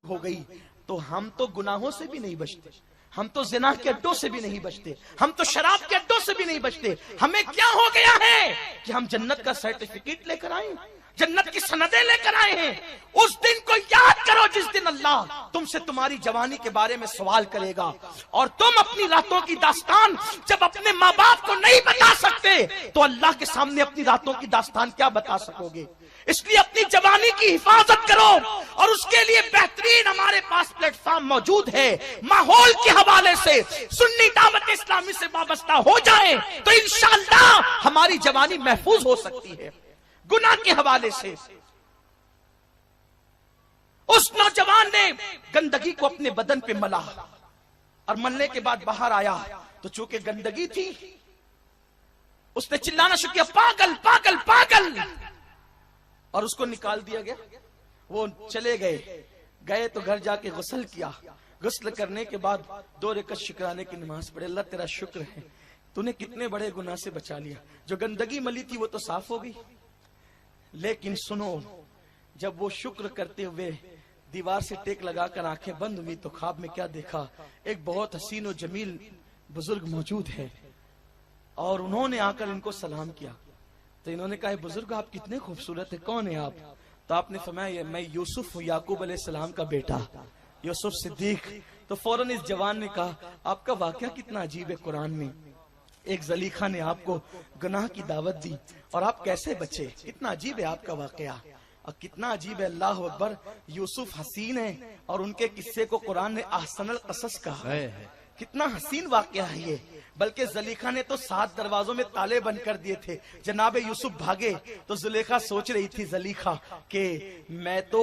ہو گئی تو ہم تو گناہوں سے بھی نہیں بچتے، ہم تو زنا کے اڈوں سے بھی نہیں بچتے، ہم تو شراب کے اڈوں سے بھی نہیں بچتے۔ ہمیں کیا ہو گیا ہے کہ ہم جنت کا سرٹیفکیٹ لے کر آئے، جنت کی سندیں لے کر آئے ہیں۔ اس دن کو یاد کرو جس دن اللہ تم سے تمہاری جوانی کے بارے میں سوال کرے گا، اور تم اپنی راتوں کی داستان جب اپنے ماں باپ کو نہیں بتا سکتے تو اللہ کے سامنے اپنی راتوں کی داستان کیا بتا سکو گے؟ اس لیے اپنی جوانی کی حفاظت کرو، اور اس کے لیے بہترین ہمارے پاس پلیٹ فارم موجود ہے۔ ماحول کے حوالے سے سنی دعوت اسلامی سے وابستہ ہو جائیں تو انشاءاللہ ہماری جوانی محفوظ ہو سکتی ہے۔ گناہ کے حوالے سے اس نوجوان نے گندگی کو اپنے بدن پہ ملا، اور ملنے کے بعد باہر آیا تو چونکہ گندگی تھی اس نے چلانا شروع کیا، پاگل پاگل پاگل، اور اس کو نکال دیا گیا۔ وہ چلے گئے تو گھر جا کے غسل کیا، غسل کرنے کے بعد 2 رکعت شکرانے کی نماز پڑھے۔ اللہ تیرا شکر ہے تو نے کتنے بڑے گناہ سے بچا لیا، جو گندگی ملی تھی وہ تو صاف ہو گئی۔ لیکن سنو، جب وہ شکر کرتے ہوئے دیوار سے ٹیک لگا کر آنکھیں بند ہوئی تو خواب میں کیا دیکھا؟ ایک بہت حسین و جمیل بزرگ موجود ہے، اور انہوں نے آ کر ان کو سلام کیا۔ تو انہوں نے کہا بزرگ آپ کتنے خوبصورت ہیں، کون ہیں آپ؟ تو آپ نے فرمایا میں یوسف ہوں، یعقوب علیہ السلام کا بیٹا یوسف صدیق۔ تو فوراً اس جوان نے کہا آپ کا واقعہ کتنا عجیب ہے، قرآن میں ایک زلیخا نے آپ کو گناہ کی دعوت دی اور آپ کیسے بچے، کتنا عجیب ہے آپ کا واقعہ، اور کتنا عجیب ہے، اللہ اکبر۔ یوسف حسین ہے اور ان کے قصے کو قرآن نے احسن القصص کہا ہے، کتنا حسین واقعہ ہے یہ۔ بلکہ زلیخا نے تو 7 دروازوں میں تالے بند کر دیے تھے، جناب یوسف بھاگے تو زلیخا سوچ رہی تھی زلیخا کہ میں تو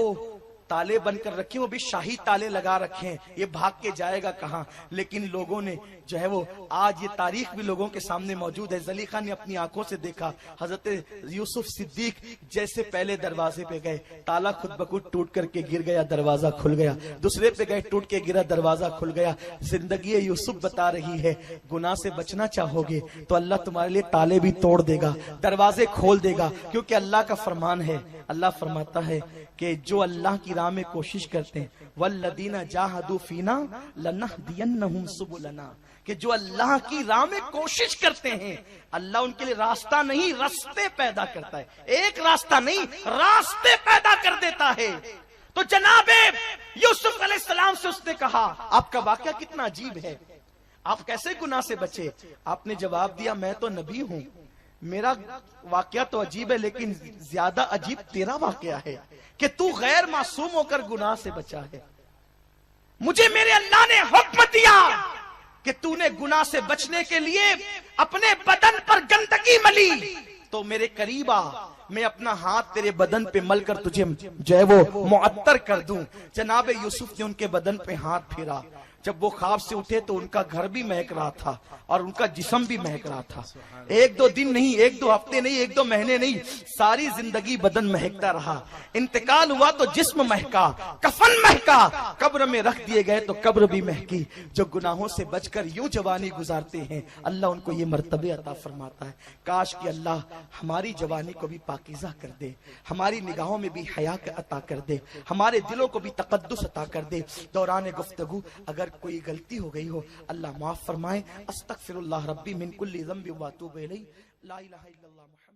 تالے بند کر رکھے، وہ بھی شاہی تالے لگا رکھے ہیں، یہ بھاگ کے جائے گا کہاں؟ لیکن لوگوں نے جو ہے وہ آج یہ تاریخ بھی لوگوں کے سامنے موجود ہے، زلیخا نے اپنی آنکھوں سے دیکھا حضرت یوسف صدیق جیسے پہلے دروازے پہ گئے، تالا خود بخود ٹوٹ کر کے گر گیا، دروازہ کھل گیا، دوسرے پہ گئے ٹوٹ کے گرا، دروازہ کھل گیا۔ زندگی یوسف بتا رہی ہے گناہ سے بچنا چاہو گے تو اللہ تمہارے لیے تالے بھی توڑ دے گا، دروازے کھول دے گا، کیونکہ اللہ کا فرمان ہے۔ اللہ فرماتا ہے کہ جو اللہ کی راہ میں کوشش کرتے ہیں والذین جاہدوا فینا لنہدینہم سبلنا، کہ جو اللہ کی راہ میں کوشش کرتے ہیں اللہ ان کے لیے راستہ نہیں راستے پیدا کرتا ہے، ایک راستہ نہیں راستے پیدا کر دیتا ہے۔ تو جناب یوسف علیہ السلام سے اس نے کہا آپ کا واقعہ کتنا عجیب ہے، آپ کیسے گناہ سے بچے؟ آپ نے جواب دیا میں تو نبی ہوں، میرا واقعہ تو عجیب ہے لیکن زیادہ عجیب تیرا واقعہ ہے کہ تو غیر معصوم ہو کر گناہ سے بچا ہے۔ مجھے میرے اللہ نے حکم دیا کہ تو نے گناہ سے بچنے کے لیے اپنے بدن پر گندگی ملی تو میرے قریب آ، میں اپنا ہاتھ تیرے بدن پہ مل کر تجھے جو ہے وہ معطر کر دوں۔ جناب یوسف نے ان کے بدن پہ ہاتھ پھیرا، جب وہ خواب سے اٹھے تو ان کا گھر بھی مہک رہا تھا اور ان کا جسم بھی مہک رہا تھا۔ 1-2 دن نہیں، 1-2 ہفتے نہیں، 1-2 مہینے نہیں، ساری زندگی بدن مہکتا رہا۔ انتقال ہوا تو جسم مہکا، کفن مہکا، قبر میں رکھ دیے گئے تو قبر بھی مہکی۔ جو گناہوں سے بچ کر یوں جوانی گزارتے ہیں اللہ ان کو یہ مرتبے عطا فرماتا ہے۔ کاش کہ اللہ ہماری جوانی کو بھی پاکیزہ کر دے، ہماری نگاہوں میں بھی حیا عطا کر دے، ہمارے دلوں کو بھی تقدس عطا کر دے۔ دوران گفتگو اگر کوئی غلطی ہو گئی ہو اللہ معاف فرمائے۔ استغفر اللہ ربی من کل ذنب و اتوب الیہ، لا الہ الا اللہ محمد